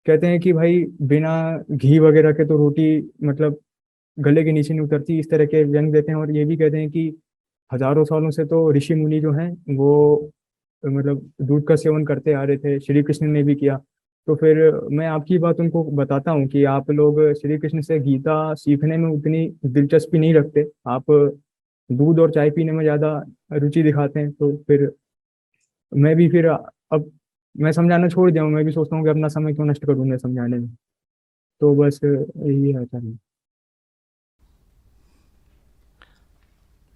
कहते हैं कि भाई बिना घी वगैरह के तो रोटी मतलब गले के नीचे नहीं उतरती, इस तरह के व्यंग देते हैं। और ये भी कहते हैं कि हजारों सालों से तो ऋषि मुनि जो हैं वो मतलब दूध का सेवन करते आ रहे थे, श्री कृष्ण ने भी किया। तो फिर मैं आपकी बात उनको बताता हूँ कि आप लोग श्री कृष्ण से गीता सीखने में उतनी दिलचस्पी नहीं रखते, आप दूध और चाय पीने में ज्यादा रुचि दिखाते हैं। तो फिर मैं भी फिर अब मैं समझाना छोड़ दिया हूँ, मैं भी सोचता हूँ कि अपना समय क्यों नष्ट करूँ मैं समझाने में। तो बस यही है सर।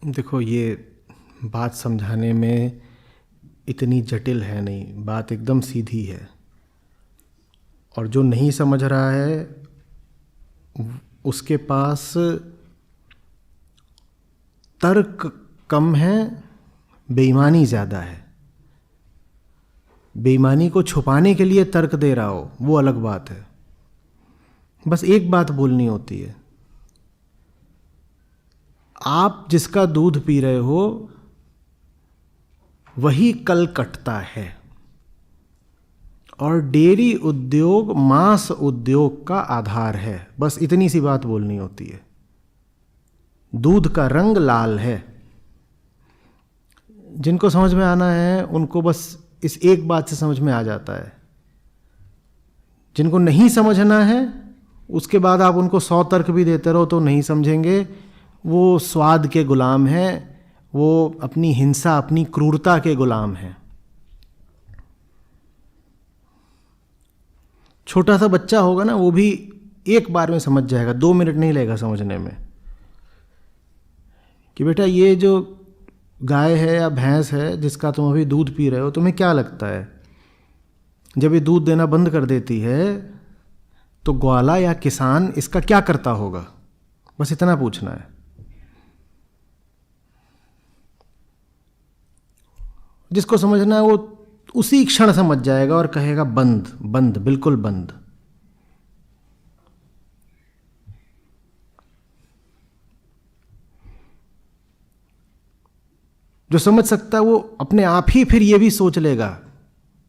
देखो, ये बात समझाने में इतनी जटिल है नहीं, बात एकदम सीधी है। और जो नहीं समझ रहा है उसके पास तर्क कम है, बेईमानी ज़्यादा है। बेईमानी को छुपाने के लिए तर्क दे रहा हो वो अलग बात है। बस एक बात बोलनी होती है, आप जिसका दूध पी रहे हो वही कल कटता है। और डेयरी उद्योग मांस उद्योग का आधार है, बस इतनी सी बात बोलनी होती है। दूध का रंग लाल है। जिनको समझ में आना है उनको बस इस एक बात से समझ में आ जाता है। जिनको नहीं समझना है उसके बाद आप उनको 100 तर्क भी देते रहो तो नहीं समझेंगे। वो स्वाद के गुलाम हैं, वो अपनी हिंसा अपनी क्रूरता के गुलाम हैं। छोटा सा बच्चा होगा ना, वो भी एक बार में समझ जाएगा, 2 मिनट नहीं लगेगा समझने में कि बेटा ये जो गाय है या भैंस है जिसका तुम अभी दूध पी रहे हो, तुम्हें क्या लगता है जब ये दूध देना बंद कर देती है तो ग्वाला या किसान इसका क्या करता होगा? बस इतना पूछना है। जिसको समझना है वो उसी क्षण समझ जाएगा और कहेगा बंद बंद, बिल्कुल बंद। जो समझ सकता है वो अपने आप ही फिर ये भी सोच लेगा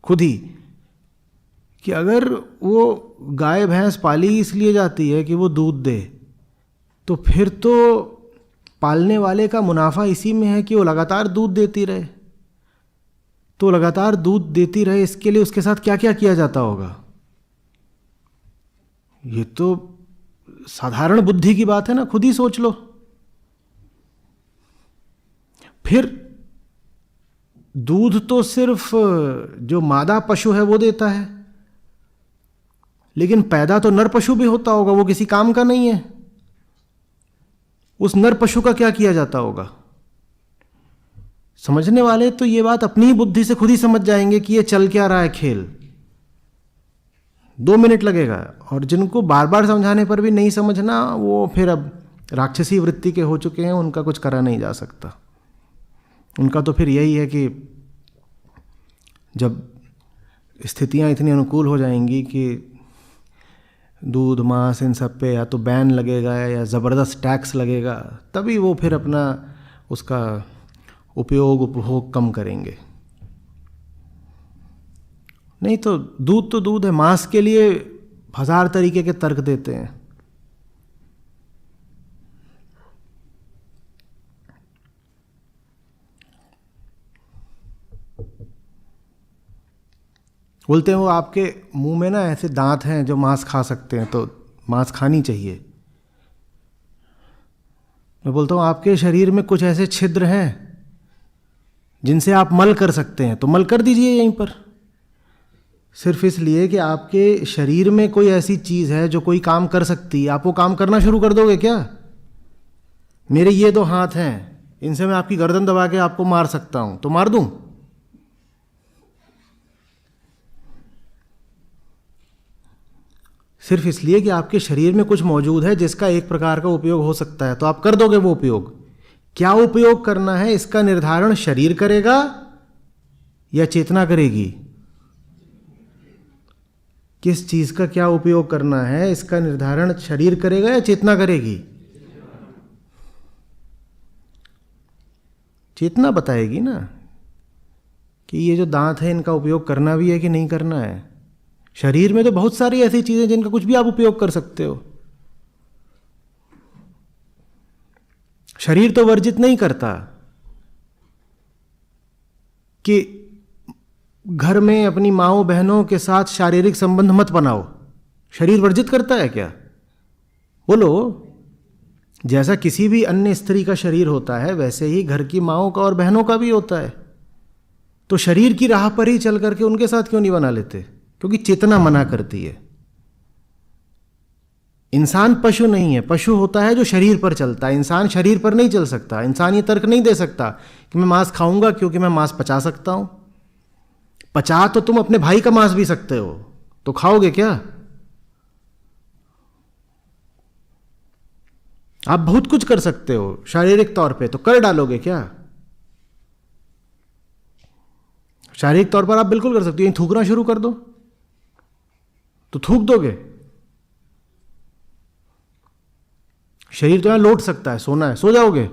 खुद ही कि अगर वो गाय भैंस पाली इसलिए जाती है कि वो दूध दे, तो फिर तो पालने वाले का मुनाफा इसी में है कि वो लगातार दूध देती रहे। तो लगातार दूध देती रहे इसके लिए उसके साथ क्या क्या किया जाता होगा? ये तो साधारण बुद्धि की बात है ना, खुद ही सोच लो। फिर दूध तो सिर्फ जो मादा पशु है वो देता है, लेकिन पैदा तो नर पशु भी होता होगा, वो किसी काम का नहीं है। उस नर पशु का क्या किया जाता होगा? समझने वाले तो ये बात अपनी ही बुद्धि से खुद ही समझ जाएंगे कि ये चल क्या रहा है खेल। 2 मिनट लगेगा। और जिनको बार बार समझाने पर भी नहीं समझना, वो फिर अब राक्षसी वृत्ति के हो चुके हैं, उनका कुछ करा नहीं जा सकता। उनका तो फिर यही है कि जब स्थितियां इतनी अनुकूल हो जाएंगी कि दूध मांस इन सब पे या तो बैन लगेगा या ज़बरदस्त टैक्स लगेगा, तभी वो फिर अपना उसका उपयोग उपभोग कम करेंगे। नहीं तो दूध है। मांस के लिए 1000 तरीके के तर्क देते हैं। बोलते हैं वो आपके मुंह में ना ऐसे दांत हैं जो मांस खा सकते हैं, तो मांस खानी चाहिए। मैं बोलता हूँ आपके शरीर में कुछ ऐसे छिद्र हैं जिनसे आप मल कर सकते हैं, तो मल कर दीजिए यहीं पर। सिर्फ इसलिए कि आपके शरीर में कोई ऐसी चीज़ है जो कोई काम कर सकती है, आप वो काम करना शुरू कर दोगे क्या? मेरे ये 2 हाथ हैं, इनसे मैं आपकी गर्दन दबा के आपको मार सकता हूं, तो मार दूं? सिर्फ इसलिए कि आपके शरीर में कुछ मौजूद है जिसका एक प्रकार का उपयोग हो सकता है, तो आप कर दोगे वो उपयोग। क्या उपयोग करना है इसका निर्धारण शरीर करेगा या चेतना करेगी? किस चीज का क्या उपयोग करना है इसका निर्धारण शरीर करेगा या चेतना करेगी? चेतना बताएगी ना कि ये जो दांत है इनका उपयोग करना भी है कि नहीं करना है। शरीर में तो बहुत सारी ऐसी चीजें जिनका कुछ भी आप उपयोग कर सकते हो। शरीर तो वर्जित नहीं करता कि घर में अपनी माँओं बहनों के साथ शारीरिक संबंध मत बनाओ। शरीर वर्जित करता है क्या? बोलो। जैसा किसी भी अन्य स्त्री का शरीर होता है वैसे ही घर की माँओं का और बहनों का भी होता है। तो शरीर की राह पर ही चल करके उनके साथ क्यों नहीं बना लेते? क्योंकि चेतना मना करती है। इंसान पशु नहीं है। पशु होता है जो शरीर पर चलता है, इंसान शरीर पर नहीं चल सकता। इंसान ये तर्क नहीं दे सकता कि मैं मांस खाऊंगा क्योंकि मैं मांस पचा सकता हूं। पचा तो तुम अपने भाई का मांस भी सकते हो, तो खाओगे क्या? आप बहुत कुछ कर सकते हो शारीरिक तौर पे, तो कर डालोगे क्या? शारीरिक तौर पर आप बिल्कुल कर सकते हो। थूकना शुरू कर दो तो थूक दोगे। शरीर तो यहां लौट सकता है, सोना है सो जाओगे।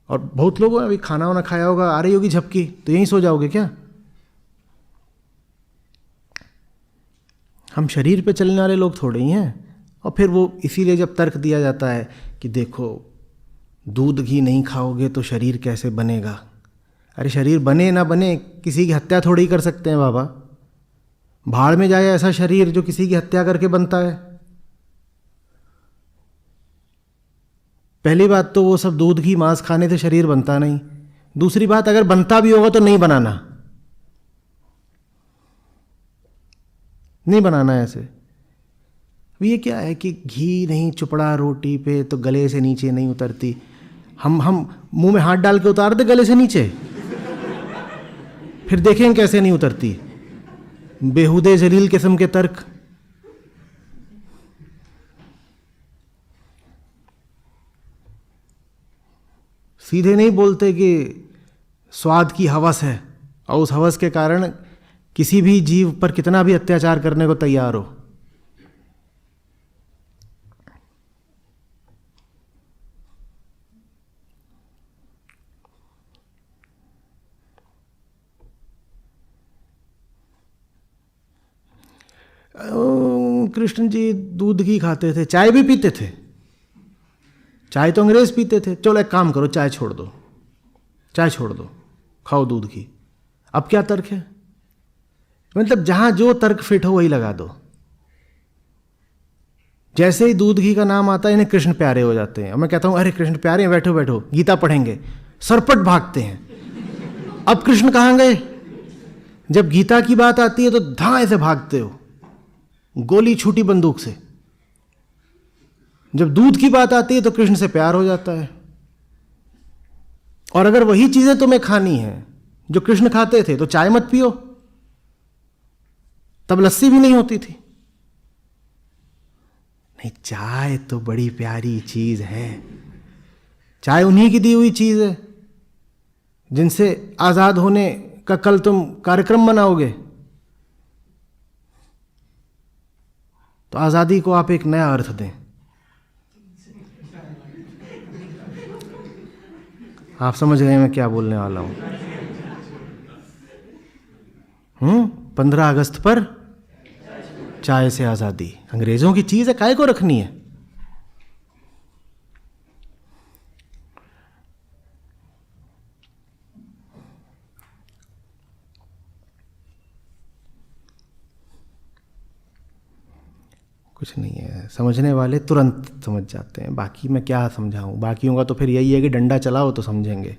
और बहुत लोगों ने अभी खाना वाना खाया होगा, आ रही होगी झपकी, तो यहीं सो जाओगे क्या? हम शरीर पे चलने वाले लोग थोड़े ही हैं। और फिर वो इसीलिए जब तर्क दिया जाता है कि देखो दूध घी नहीं खाओगे तो शरीर कैसे बनेगा। अरे शरीर बने ना बने, किसी की हत्या थोड़ी ही कर सकते हैं बाबा। भाड़ में जाए ऐसा शरीर जो किसी की हत्या करके बनता है। पहली बात तो वो सब दूध घी मांस खाने से शरीर बनता नहीं। दूसरी बात, अगर बनता भी होगा तो नहीं बनाना, नहीं बनाना ऐसे। ये क्या है कि घी नहीं चुपड़ा रोटी पे तो गले से नीचे नहीं उतरती। हम मुंह में हाथ डाल के उतार दे गले से नीचे, फिर देखें कैसे नहीं उतरती। बेहुदे जलील किस्म के तर्क। सीधे नहीं बोलते कि स्वाद की हवस है और उस हवस के कारण किसी भी जीव पर कितना भी अत्याचार करने को तैयार हो। कृष्ण जी दूध घी खाते थे, चाय भी पीते थे। चाय तो अंग्रेज पीते थे। चलो एक काम करो, चाय छोड़ दो, चाय छोड़ दो, खाओ दूध घी। अब क्या तर्क है? मतलब जहां जो तर्क फिट हो वही लगा दो। जैसे ही दूध घी का नाम आता है इन्हें कृष्ण प्यारे हो जाते हैं। और मैं कहता हूं अरे कृष्ण प्यारे हैं, बैठो बैठो गीता पढ़ेंगे, सरपट भागते हैं। अब कृष्ण कहां गए? जब गीता की बात आती है तो धाए से भागते हो, गोली छूटी बंदूक से। जब दूध की बात आती है तो कृष्ण से प्यार हो जाता है। और अगर वही चीजें तुम्हें खानी है जो कृष्ण खाते थे तो चाय मत पियो, तब लस्सी भी नहीं होती थी। नहीं, चाय तो बड़ी प्यारी चीज है। चाय उन्हीं की दी हुई चीज है जिनसे आजाद होने का कल तुम कार्यक्रम मनाओगे। तो आजादी को आप एक नया अर्थ दें। आप समझ गए मैं क्या बोलने वाला हूं? 15 अगस्त पर चाय से आजादी अंग्रेजों की चीज है, काहे को रखनी है? कुछ नहीं है। समझने वाले तुरंत समझ जाते हैं, बाकी मैं क्या समझाऊं। बाकियों का तो फिर यही है कि डंडा चलाओ तो समझेंगे,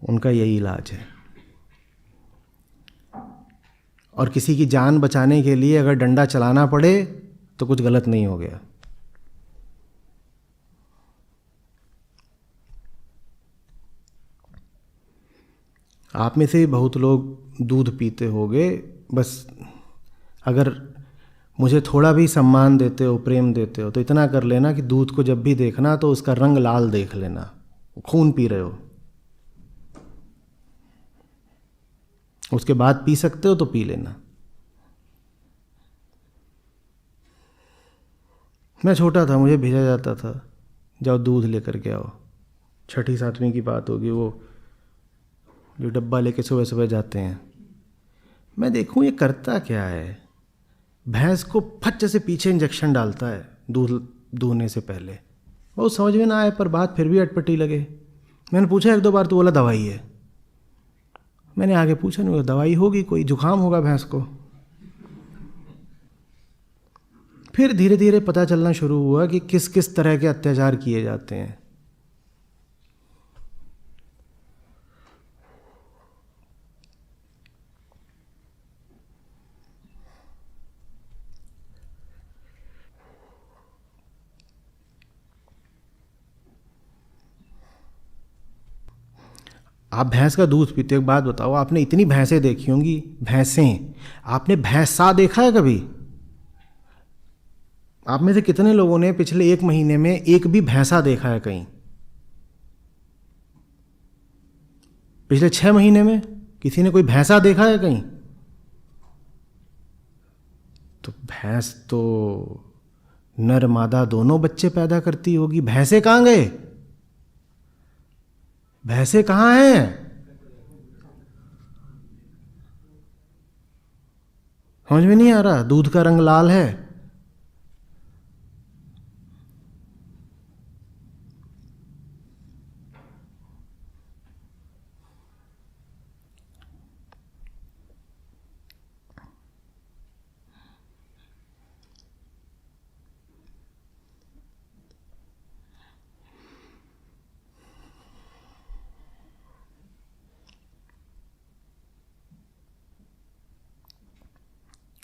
उनका यही इलाज है। और किसी की जान बचाने के लिए अगर डंडा चलाना पड़े तो कुछ गलत नहीं हो गया। आप में से बहुत लोग दूध पीते होंगे। बस अगर मुझे थोड़ा भी सम्मान देते हो, प्रेम देते हो, तो इतना कर लेना कि दूध को जब भी देखना तो उसका रंग लाल देख लेना, खून पी रहे हो। उसके बाद पी सकते हो तो पी लेना। मैं छोटा था, मुझे भेजा जाता था, जाओ दूध लेकर के आओ। 6ठी 7वीं की बात होगी, वो जो डब्बा लेके सुबह सुबह जाते हैं। मैं देखूं ये करता क्या है। भैंस को फट से पीछे इंजेक्शन डालता है दूध दूहने से पहले। बहुत समझ में ना आए पर बात फिर भी अटपटी लगे। मैंने पूछा एक दो बार तो बोला दवाई है। मैंने आगे पूछा नहीं, दवाई होगी कोई, जुकाम होगा भैंस को। फिर धीरे धीरे पता चलना शुरू हुआ कि किस किस तरह के अत्याचार किए जाते हैं। आप भैंस का दूध पीते हो, एक बात बताओ, आपने इतनी भैंसें देखी होंगी, भैंसें, आपने भैंसा देखा है कभी? आप में से कितने लोगों ने पिछले 1 महीने में एक भी भैंसा देखा है कहीं? पिछले 6 महीने में किसी ने कोई भैंसा देखा है कहीं? तो भैंस तो नर मादा दोनों बच्चे पैदा करती होगी। भैंसे कहाँ गए? भैंसे कहाँ हैं? समझ में नहीं आ रहा? दूध का रंग लाल है।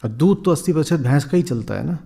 और दूध तो 80% भैंस का ही चलता है ना।